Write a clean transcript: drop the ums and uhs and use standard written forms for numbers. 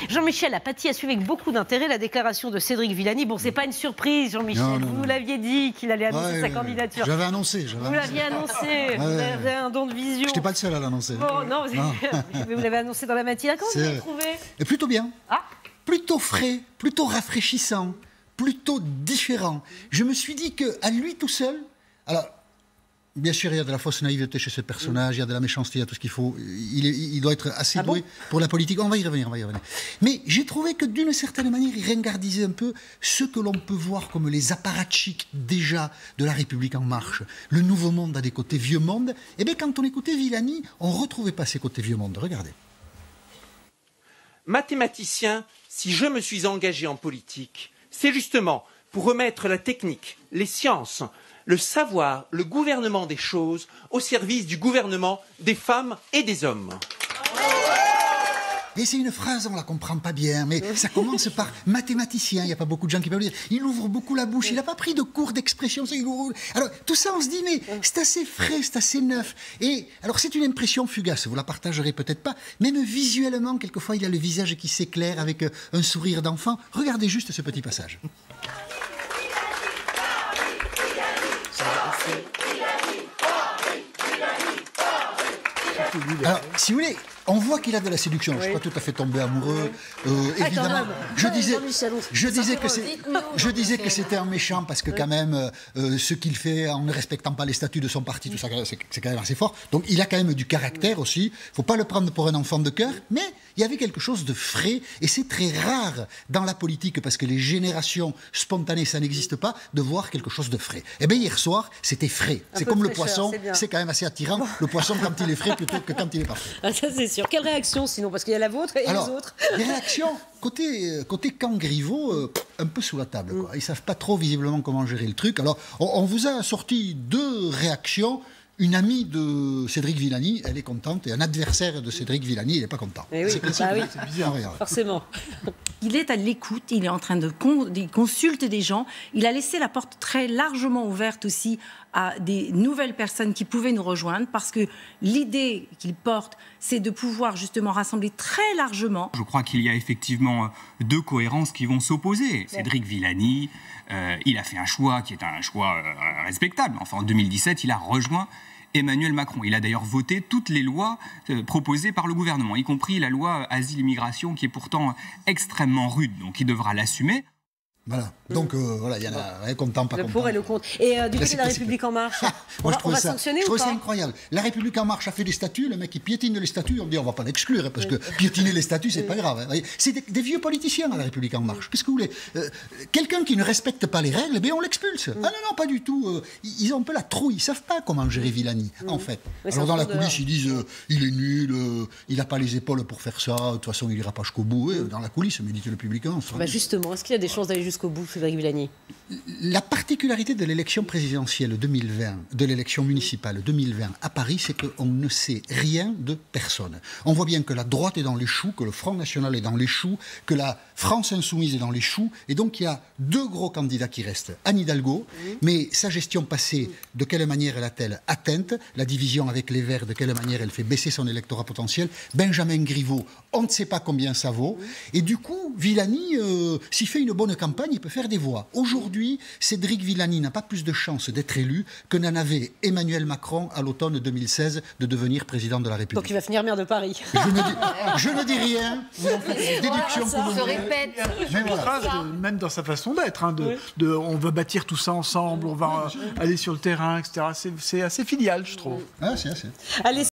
Jean-Michel Apathy a suivi avec beaucoup d'intérêt la déclaration de Cédric Villani. Bon, c'est pas une surprise, Jean-Michel. Vous l'aviez dit qu'il allait annoncer sa candidature. J'avais annoncé. Vous l'aviez annoncé. Vous avez un don de vision. Je n'étais pas le seul à l'annoncer. Bon, non, vous l'avez annoncé dans la matinée. Comment vous l'avez trouvé? Plutôt bien. Ah. Plutôt frais, plutôt rafraîchissant, plutôt différent. Je me suis dit qu'à lui tout seul, alors, bien sûr, il y a de la fausse naïveté chez ce personnage, il y a de la méchanceté, il y a tout ce qu'il faut. Il doit être assez doué pour la politique. On va y revenir, Mais j'ai trouvé que d'une certaine manière, il ringardisait un peu ce que l'on peut voir comme les apparatchiks déjà de la République en marche. Le nouveau monde a des côtés vieux monde. Eh bien, quand on écoutait Villani, on ne retrouvait pas ces côtés vieux monde. Regardez. Mathématicien, si je me suis engagé en politique, c'est justement pour remettre la technique, les sciences, le savoir, le gouvernement des choses au service du gouvernement des femmes et des hommes. Et c'est une phrase, on ne la comprend pas bien, mais ça commence par mathématicien. Il n'y a pas beaucoup de gens qui peuvent le dire. Il ouvre beaucoup la bouche. Il n'a pas pris de cours d'expression. Alors, tout ça, on se dit, mais c'est assez frais, c'est assez neuf. Et alors, c'est une impression fugace. Vous la partagerez peut-être pas. Même visuellement, quelquefois, il a le visage qui s'éclaire avec un sourire d'enfant. Regardez juste ce petit passage. Alors, si vous voulez, on voit qu'il a de la séduction. Je ne suis pas tout à fait tombé amoureux. Évidemment, je disais que c'était un méchant parce que quand même, ce qu'il fait en ne respectant pas les statuts de son parti, tout ça, c'est quand même assez fort. Donc, il a quand même du caractère aussi. Il ne faut pas le prendre pour un enfant de cœur, mais il y avait quelque chose de frais. Et c'est très rare dans la politique, parce que les générations spontanées, ça n'existe pas, de voir quelque chose de frais. Eh bien, hier soir, c'était frais. C'est comme le poisson, c'est quand même assez attirant. Le poisson, quand il est frais, plutôt que quand il est pas frais. Ah, ça, c'est sûr. Quelle réaction, sinon? Parce qu'il y a la vôtre et les autres. Les réactions, côté camp Griveaux, un peu sous la table. Quoi. Ils ne savent pas trop, visiblement, comment gérer le truc. Alors, on vous a sorti 2 réactions. Une amie de Cédric Villani, elle est contente, et un adversaire de Cédric Villani, il n'est pas content. C'est bizarre. Forcément. Il est à l'écoute, il est en train il consulte des gens. Il a laissé la porte très largement ouverte aussi à des nouvelles personnes qui pouvaient nous rejoindre, parce que l'idée qu'il porte, c'est de pouvoir justement rassembler très largement. Je crois qu'il y a effectivement 2 cohérences qui vont s'opposer. Cédric Villani, il a fait un choix qui est un choix respectable. Enfin, en 2017, il a rejoint Emmanuel Macron. Il a d'ailleurs voté toutes les lois proposées par le gouvernement, y compris la loi Asile-Immigration, qui est pourtant extrêmement rude. Donc, il devra l'assumer. Voilà. Donc, voilà, il y en a content, pas content. Le pour et le contre. Et du côté de la République En Marche, on va sanctionner ou pas? Je trouve ça incroyable. La République En Marche a fait des statuts, le mec il piétine les statuts, on dit on va pas l'exclure, parce que piétiner les statuts, c'est pas grave. Hein. C'est des vieux politiciens à la République En Marche. Qu'est-ce que vous voulez? Quelqu'un qui ne respecte pas les règles, on l'expulse. Ah non, pas du tout. Ils ont un peu la trouille, ils savent pas comment gérer Villani, en fait. Alors dans la coulisse, ils disent il est nul, il n'a pas les épaules pour faire ça, de toute façon il ira pas jusqu'au bout. Dans la coulisse, mais dit le Publicain. Justement, est-ce qu'il y a des chances d'aller jusqu'au bout, Cédric Villani? La particularité de l'élection présidentielle 2020, de l'élection municipale 2020 à Paris, c'est qu'on ne sait rien de personne. On voit bien que la droite est dans les choux, que le Front National est dans les choux, que la France Insoumise est dans les choux, et donc il y a 2 gros candidats qui restent. Anne Hidalgo, mais sa gestion passée, de quelle manière elle a-t-elle atteinte? La division avec les Verts, de quelle manière elle fait baisser son électorat potentiel? Benjamin Griveaux, on ne sait pas combien ça vaut. Et du coup, Villani, s'il fait une bonne campagne, il peut faire des voix. Aujourd'hui, Cédric Villani n'a pas plus de chances d'être élu que n'en avait Emmanuel Macron à l'automne 2016 de devenir président de la République. Donc il va finir maire de Paris. Je ne dis rien. Vous en faites une déduction que vous voulez. Mais voilà. Même dans sa façon d'être, hein, on va bâtir tout ça ensemble, on va aller sur le terrain, etc. C'est assez filial, je trouve. Ah, c'est assez. Allez.